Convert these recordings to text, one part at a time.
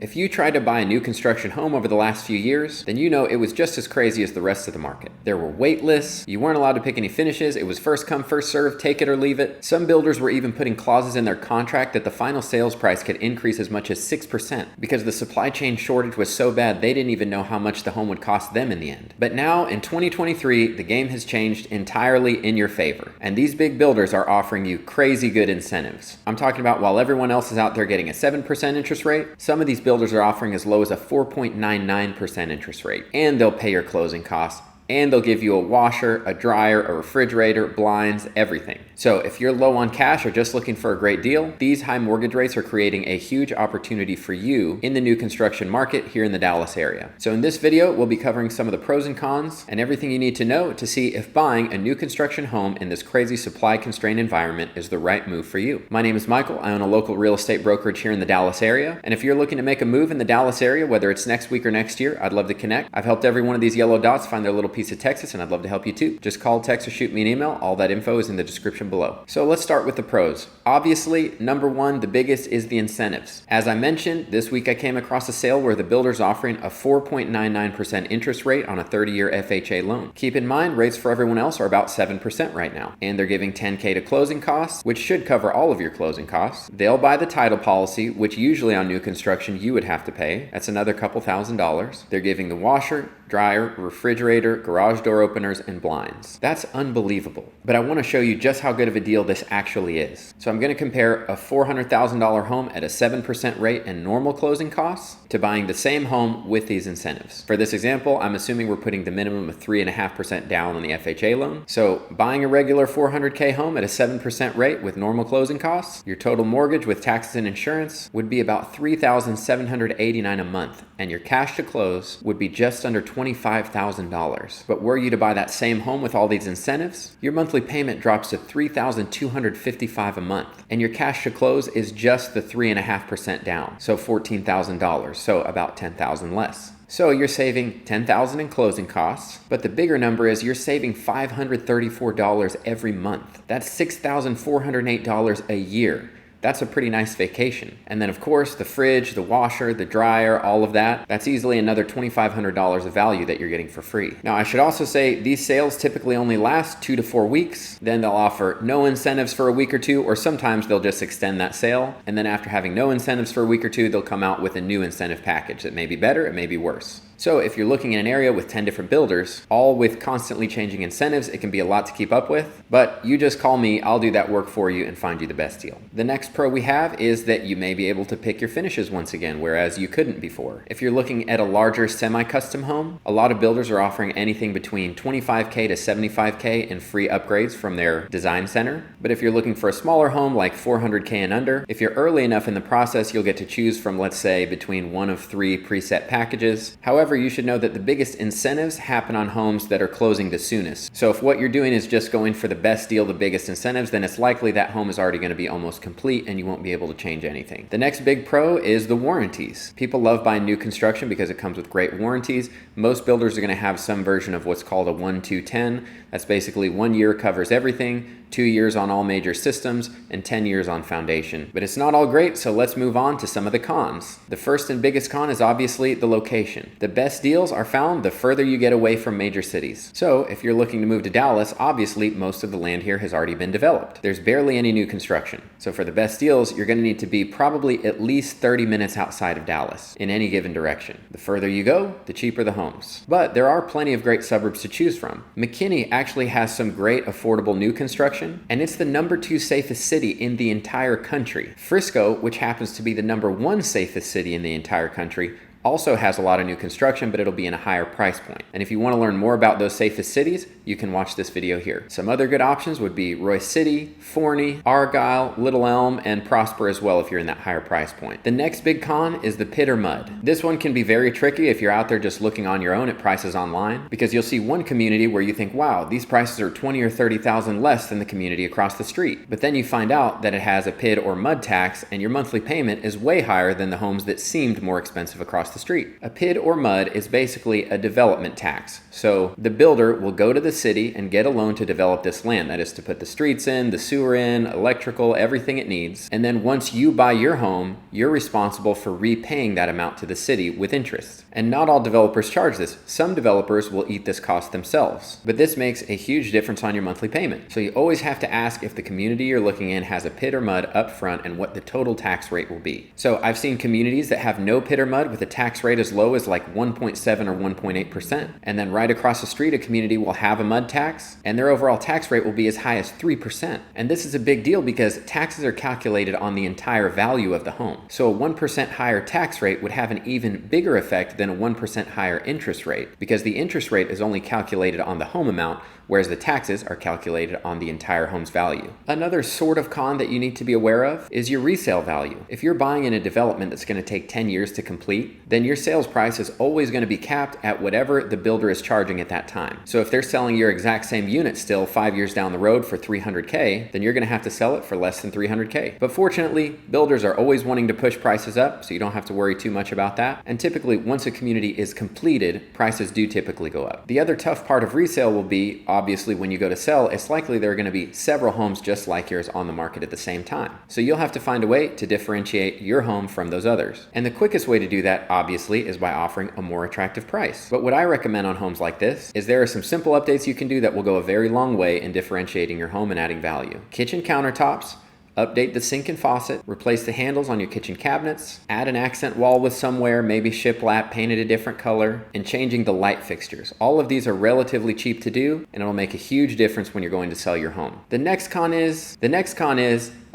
If you tried to buy a new construction home over the last few years, then you know it was just as crazy as the rest of the market. There were wait lists, you weren't allowed to pick any finishes, it was first come first served, take it or leave it. Some builders were even putting clauses in their contract that the final sales price could increase as much as 6% because the supply chain shortage was so bad they didn't even know how much the home would cost them in the end. But now in 2023, the game has changed entirely in your favor, and these big builders are offering you crazy good incentives. I'm talking about while everyone else is out there getting a 7% interest rate, some of these builders are offering as low as a 4.99% interest rate, and they'll pay your closing costs, and they'll give you a washer, a dryer, a refrigerator, blinds, everything. So if you're low on cash or just looking for a great deal, these high mortgage rates are creating a huge opportunity for you in the new construction market here in the Dallas area. So in this video, we'll be covering some of the pros and cons and everything you need to know to see if buying a new construction home in this crazy supply constrained environment is the right move for you. My name is Michael. I own a local real estate brokerage here in the Dallas area. And if you're looking to make a move in the Dallas area, whether it's next week or next year, I'd love to connect. I've helped every one of these yellow dots find their little piece of Texas, and I'd love to help you too. Just call, text, or shoot me an email. All that info is in the description below. So let's start with the pros. Obviously, number one, the biggest is the incentives. As I mentioned, this week I came across a sale where the builder's offering a 4.99% interest rate on a 30-year FHA loan. Keep in mind, rates for everyone else are about 7% right now, and they're giving $10K to closing costs, which should cover all of your closing costs. They'll buy the title policy, which usually on new construction you would have to pay. That's another couple $1,000s. They're giving the washer, dryer, refrigerator, garage door openers, and blinds. That's unbelievable. But I want to show you just how good of a deal this actually is. So I'm going to compare a $400,000 home at a 7% rate and normal closing costs to buying the same home with these incentives. For this example, I'm assuming we're putting the minimum of 3.5% down on the FHA loan. So buying a regular $400K home at a 7% rate with normal closing costs, your total mortgage with taxes and insurance would be about $3,789 a month, and your cash to close would be just under $25,000. But were you to buy that same home with all these incentives, your monthly payment drops to $3,255 a month, and your cash to close is just the 3.5% down, so $14,000, so about $10,000 less. So you're saving $10,000 in closing costs, but the bigger number is you're saving $534 every month. That's $6,408 a year. That's a pretty nice vacation. And then of course, the fridge, the washer, the dryer, all of that, that's easily another $2,500 of value that you're getting for free. Now, I should also say these sales typically only last 2 to 4 weeks. Then they'll offer no incentives for a week or two, or sometimes they'll just extend that sale. And then after having no incentives for a week or two, they'll come out with a new incentive package that may be better, it may be worse. So if you're looking in an area with 10 different builders, all with constantly changing incentives, it can be a lot to keep up with, but you just call me, I'll do that work for you and find you the best deal. The next pro we have is that you may be able to pick your finishes once again, whereas you couldn't before. If you're looking at a larger semi-custom home, a lot of builders are offering anything between $25K to $75K in free upgrades from their design center. But if you're looking for a smaller home like $400K and under, if you're early enough in the process, you'll get to choose from, let's say, between 1 of 3 preset packages. However, you should know that the biggest incentives happen on homes that are closing the soonest. So if what you're doing is just going for the best deal, the biggest incentives, then it's likely that home is already going to be almost complete and you won't be able to change anything. The next big pro is the warranties. People love buying new construction because it comes with great warranties. Most builders are going to have some version of what's called a 1-2-10. That's basically 1 year covers everything, 2 years on all major systems, and 10 years on foundation. But it's not all great, so let's move on to some of the cons. The first and biggest con is obviously the location. The best deals are found the further you get away from major cities. So if you're looking to move to Dallas, obviously most of the land here has already been developed. There's barely any new construction. So for the best deals, you're going to need to be probably at least 30 minutes outside of Dallas in any given direction. The further you go, the cheaper the homes. But there are plenty of great suburbs to choose from. McKinney actually has some great affordable new construction, and it's the number 2 safest city in the entire country. Frisco, which happens to be the number 1 safest city in the entire country, also has a lot of new construction, but it'll be in a higher price point. And if you want to learn more about those safest cities, you can watch this video here. Some other good options would be Royce City, Forney, Argyle, Little Elm, and Prosper as well if you're in that higher price point. The next big con is the pit or mud. This one can be very tricky if you're out there just looking on your own at prices online, because you'll see one community where you think, wow, these prices are 20 or 30,000 less than the community across the street. But then you find out that it has a pit or mud tax, and your monthly payment is way higher than the homes that seemed more expensive across the street. A PID or MUD is basically a development tax. So the builder will go to the city and get a loan to develop this land. That is to put the streets in, the sewer in, electrical, everything it needs. And then once you buy your home, you're responsible for repaying that amount to the city with interest. And not all developers charge this. Some developers will eat this cost themselves. But this makes a huge difference on your monthly payment. So you always have to ask if the community you're looking in has a pit or mud up front and what the total tax rate will be. So I've seen communities that have no pit or mud with a tax rate as low as like 1.7 or 1.8%. And then right across the street, a community will have a mud tax and their overall tax rate will be as high as 3%. And this is a big deal because taxes are calculated on the entire value of the home. So a 1% higher tax rate would have an even bigger effect than a 1% higher interest rate, because the interest rate is only calculated on the home amount, whereas the taxes are calculated on the entire home's value. Another sort of con that you need to be aware of is your resale value. If you're buying in a development that's going to take 10 years to complete, then your sales price is always going to be capped at whatever the builder is charging at that time. So if they're selling your exact same unit still 5 years down the road for $300K, then you're going to have to sell it for less than $300K. But fortunately, builders are always wanting to push prices up, so you don't have to worry too much about that. And typically, once a community is completed, prices do typically go up. The other tough part of resale will be, obviously, when you go to sell, it's likely there are going to be several homes just like yours on the market at the same time. So you'll have to find a way to differentiate your home from those others. And the quickest way to do that, obviously, is by offering a more attractive price. But what I recommend on homes like this is there are some simple updates you can do that will go a very long way in differentiating your home and adding value. Kitchen countertops. Update the sink and faucet, replace the handles on your kitchen cabinets, add an accent wall with somewhere, maybe shiplap, painted a different color, and changing the light fixtures. All of these are relatively cheap to do, and it'll make a huge difference when you're going to sell your home. The next con is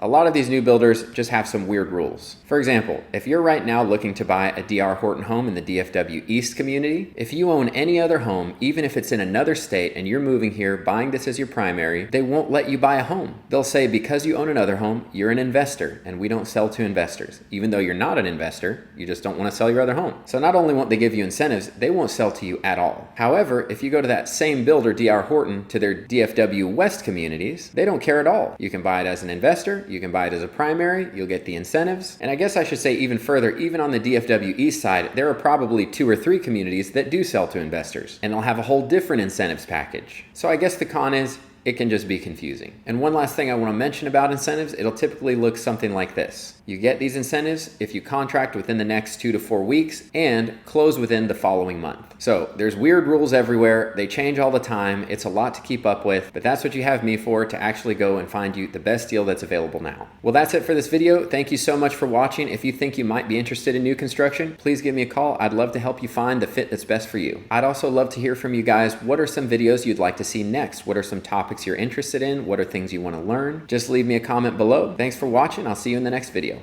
a lot of these new builders just have some weird rules. For example, if you're right now looking to buy a D.R. Horton home in the DFW East community, if you own any other home, even if it's in another state and you're moving here, buying this as your primary, they won't let you buy a home. They'll say because you own another home, you're an investor and we don't sell to investors. Even though you're not an investor, you just don't want to sell your other home. So not only won't they give you incentives, they won't sell to you at all. However, if you go to that same builder, D.R. Horton, to their DFW West communities, they don't care at all. You can buy it as an investor, you can buy it as a primary, you'll get the incentives. And I guess I should say even further, even on the DFW East side, there are probably 2 or 3 communities that do sell to investors, and they'll have a whole different incentives package. So I guess the con is, it can just be confusing. And one last thing I want to mention about incentives, it'll typically look something like this. You get these incentives if you contract within the next 2 to 4 weeks and close within the following month. So there's weird rules everywhere. They change all the time. It's a lot to keep up with, but that's what you have me for, to actually go and find you the best deal that's available now. Well, that's it for this video. Thank you so much for watching. If you think you might be interested in new construction, please give me a call. I'd love to help you find the fit that's best for you. I'd also love to hear from you guys. What are some videos you'd like to see next? What are some topics you're interested in? What are things you want to learn? Just leave me a comment below. Thanks for watching. I'll see you in the next video.